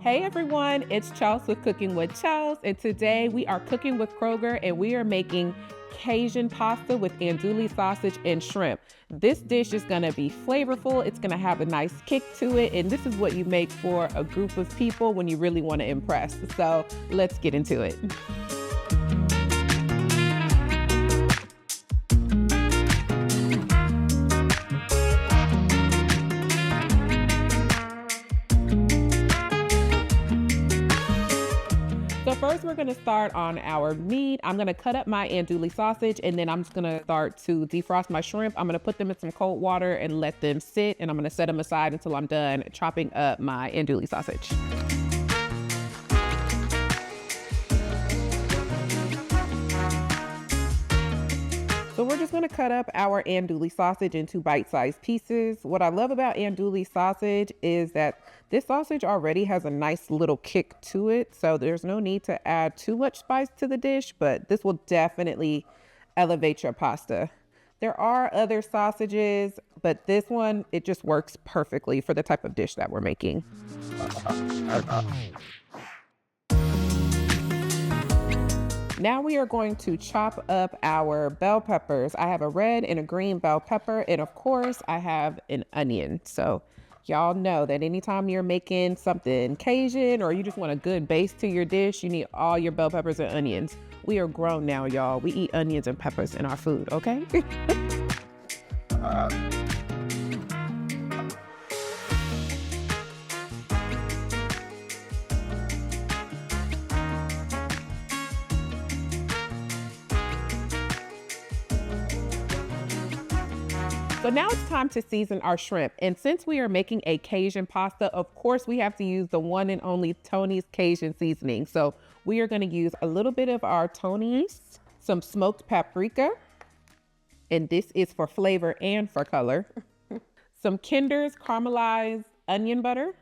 Hey everyone, it's Chels with Cooking with Chels, and today we are cooking with Kroger and we are making Cajun pasta with andouille sausage and shrimp. This dish is gonna be flavorful, it's gonna have a nice kick to it, and this is what you make for a group of people when you really wanna impress. So let's get into it. So first we're gonna start on our meat. I'm gonna cut up my andouille sausage and then I'm just gonna start to defrost my shrimp. I'm gonna put them in some cold water and let them sit, and I'm gonna set them aside until I'm done chopping up my andouille sausage. So we're just gonna cut up our andouille sausage into bite-sized pieces. What I love about andouille sausage is that this sausage already has a nice little kick to it, so there's no need to add too much spice to the dish, but this will definitely elevate your pasta. There are other sausages, but this one, it just works perfectly for the type of dish that we're making. Now we are going to chop up our bell peppers. I have a red and a green bell pepper, and of course I have an onion. So y'all know that anytime you're making something Cajun or you just want a good base to your dish, you need all your bell peppers and onions. We are grown now, y'all. We eat onions and peppers in our food, okay? So now it's time to season our shrimp. And since we are making a Cajun pasta, of course we have to use the one and only Tony's Cajun seasoning. So we are gonna use a little bit of our Tony's, some smoked paprika, and this is for flavor and for color, some Kinder's caramelized onion butter,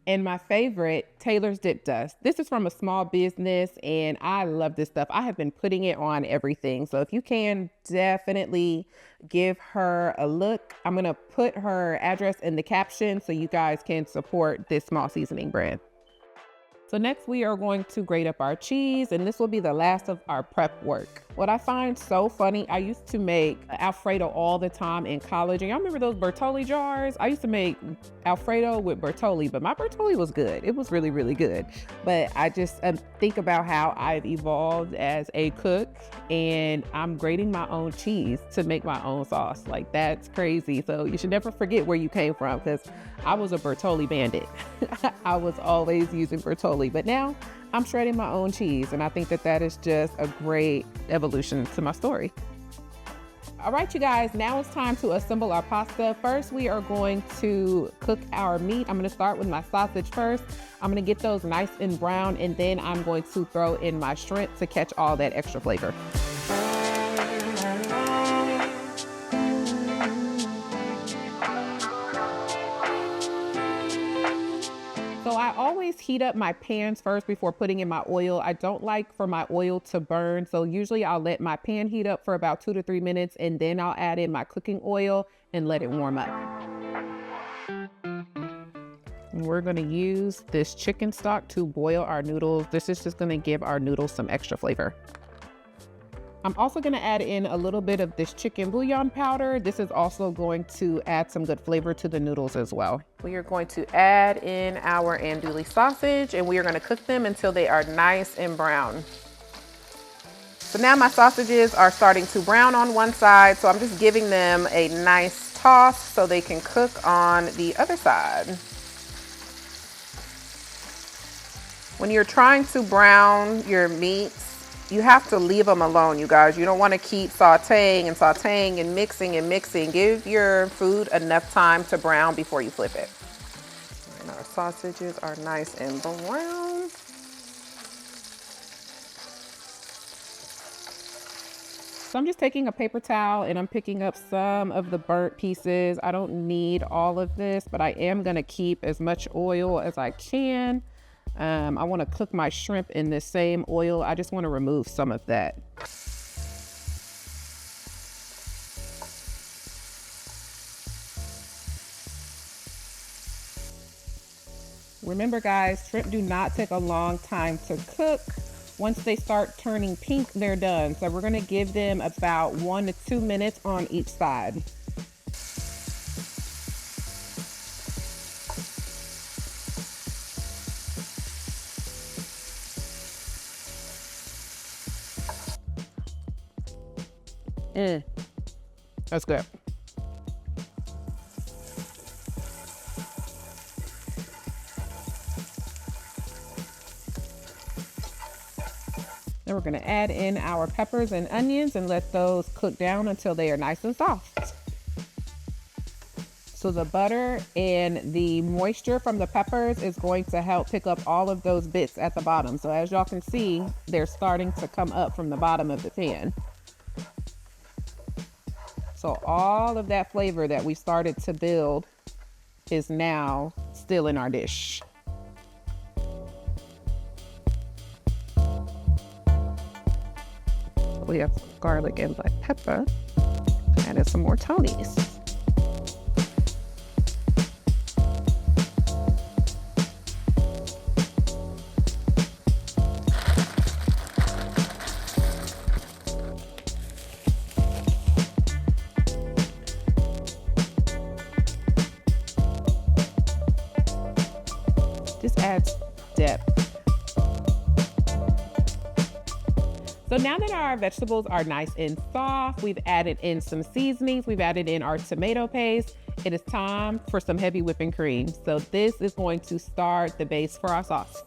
and my favorite, Taylor's Dip Dust. This is from a small business and I love this stuff. I have been putting it on everything. So if you can, definitely give her a look. I'm gonna put her address in the caption so you guys can support this small seasoning brand. So next we are going to grate up our cheese, and this will be the last of our prep work. What I find so funny, I used to make Alfredo all the time in college. And y'all remember those Bertolli jars? I used to make Alfredo with Bertolli, but my Bertolli was good. It was really, really good. But I just think about how I've evolved as a cook, and I'm grating my own cheese to make my own sauce. Like, that's crazy. So you should never forget where you came from, because I was a Bertolli bandit. I was always using Bertolli, but now I'm shredding my own cheese, and I think that that is just a great evolution to my story. All right, you guys, now it's time to assemble our pasta. First, we are going to cook our meat. I'm gonna start with my sausage first. I'm gonna get those nice and brown, and then I'm going to throw in my shrimp to catch all that extra flavor. So I always heat up my pans first before putting in my oil. I don't like for my oil to burn. So usually I'll let my pan heat up for about 2 to 3 minutes, and then I'll add in my cooking oil and let it warm up. And we're gonna use this chicken stock to boil our noodles. This is just gonna give our noodles some extra flavor. I'm also gonna add in a little bit of this chicken bouillon powder. This is also going to add some good flavor to the noodles as well. We are going to add in our andouille sausage, and we are gonna cook them until they are nice and brown. So now my sausages are starting to brown on one side, so I'm just giving them a nice toss so they can cook on the other side. When you're trying to brown your meats, you have to leave them alone, you guys. You don't want to keep sauteing and sauteing and mixing and mixing. Give your food enough time to brown before you flip it. And our sausages are nice and brown. So I'm just taking a paper towel and I'm picking up some of the burnt pieces. I don't need all of this, but I am gonna keep as much oil as I can. I want to cook my shrimp in this same oil. I just want to remove some of that. Remember guys, shrimp do not take a long time to cook. Once they start turning pink, they're done. So we're gonna give them about 1 to 2 minutes on each side. That's good. Then we're gonna add in our peppers and onions and let those cook down until they are nice and soft. So the butter and the moisture from the peppers is going to help pick up all of those bits at the bottom. So as y'all can see, they're starting to come up from the bottom of the pan. So all of that flavor that we started to build is now still in our dish. We have garlic and black pepper. Added some more Tonys. Just adds depth. So now that our vegetables are nice and soft, we've added in some seasonings, we've added in our tomato paste. It is time for some heavy whipping cream. So this is going to start the base for our sauce.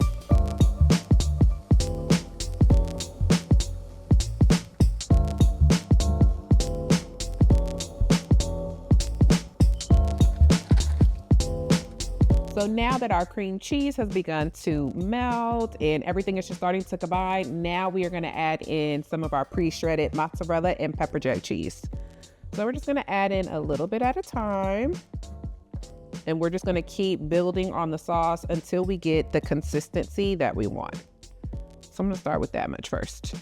So now that our cream cheese has begun to melt and everything is just starting to combine, now we are going to add in some of our pre-shredded mozzarella and pepper jack cheese. So we're just going to add in a little bit at a time. And we're just going to keep building on the sauce until we get the consistency that we want. So I'm going to start with that much first.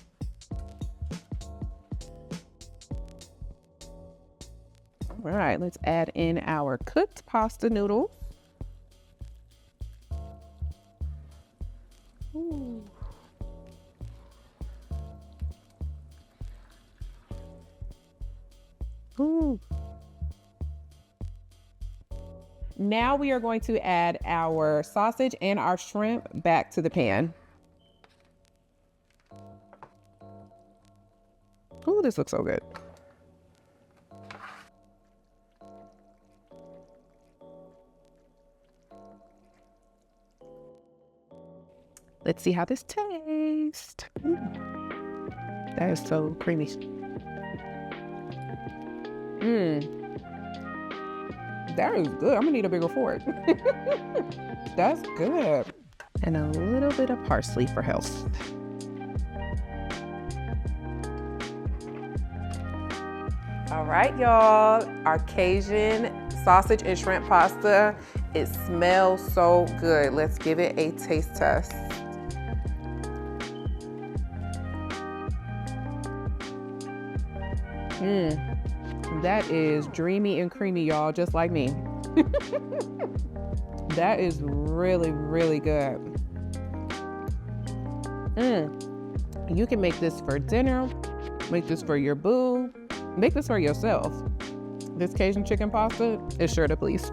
All right, let's add in our cooked pasta noodles. Ooh. Ooh. Now we are going to add our sausage and our shrimp back to the pan. Ooh, this looks so good. Let's see how this tastes. That is so creamy. That is good. I'm gonna need a bigger fork. That's good. And a little bit of parsley for health. All right, y'all. Our Cajun sausage and shrimp pasta. It smells so good. Let's give it a taste test. That is dreamy and creamy, y'all, just like me. That is really, really good. You can make this for dinner, make this for your boo, make this for yourself. This Cajun chicken pasta is sure to please.